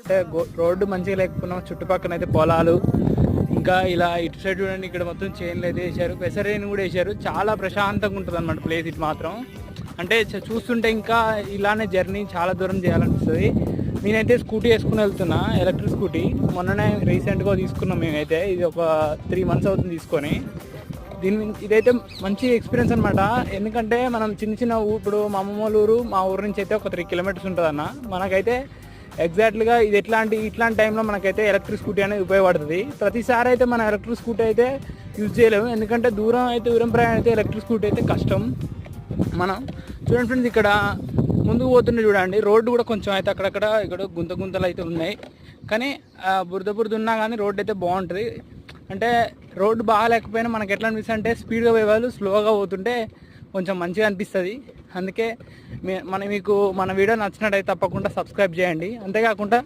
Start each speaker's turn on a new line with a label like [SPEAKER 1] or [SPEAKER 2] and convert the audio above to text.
[SPEAKER 1] అంటే రోడ్డు మంచిగా లేకపోయినా చుట్టుపక్కల అయితే పొలాలు, ఇంకా ఇలా ఇటు సైడ్ చూడండి, ఇక్కడ మొత్తం చైన్లు అయితే వేసారు, పెసరేని కూడా వేసారు. చాలా ప్రశాంతంగా ఉంటుంది అనమాట ప్లేస్ ఇది మాత్రం. అంటే చూస్తుంటే ఇంకా ఇలానే జర్నీ చాలా దూరం చేయాలనిపిస్తుంది. నేనైతే స్కూటీ వేసుకుని వెళ్తున్నా, ఎలక్ట్రిక్ స్కూటీ. మొన్ననే రీసెంట్గా తీసుకున్నాం మేమైతే, ఇది ఒక 3 months అవుతుంది తీసుకొని. ఇదైతే మంచి ఎక్స్పీరియన్స్ అనమాట. ఎందుకంటే మనం చిన్న ఇప్పుడు మా అమ్మమ్మ ఊరు, మా ఊరు నుంచి అయితే ఒక 3 kilometers ఉంటుంది అన్న. మనకైతే ఎగ్జాక్ట్గా ఇది ఇట్లాంటి టైంలో మనకైతే ఎలక్ట్రిక్ స్కూటీ అనేది ఉపయోగపడుతుంది. ప్రతిసారి అయితే మనం ఎలక్ట్రిక్ స్కూటీ అయితే యూజ్ చేయలేము, ఎందుకంటే దూరం ప్రయాణం అయితే ఎలక్ట్రిక్ స్కూటీ అయితే కష్టం. మనం చూడండి ఫ్రెండ్స్, ఇక్కడ ముందుకు పోతుంటే చూడండి, రోడ్డు కూడా కొంచెం అయితే అక్కడక్కడ ఇక్కడ గుంతలు అయితే ఉన్నాయి. కానీ బురద ఉన్నా కానీ రోడ్డు అయితే బాగుంటుంది. అంటే రోడ్డు బాగాలేకపోయినా మనకి ఎట్లా అనిపిస్తుంది అంటే స్పీడ్గా పోయేవాళ్ళు స్లోగా పోతుంటే కొంచెం మంచిగా అనిపిస్తుంది. అందుకే మీకు మన వీడియో నచ్చినట్టయితే తప్పకుండా సబ్స్క్రైబ్ చేయండి. అంతేకాకుండా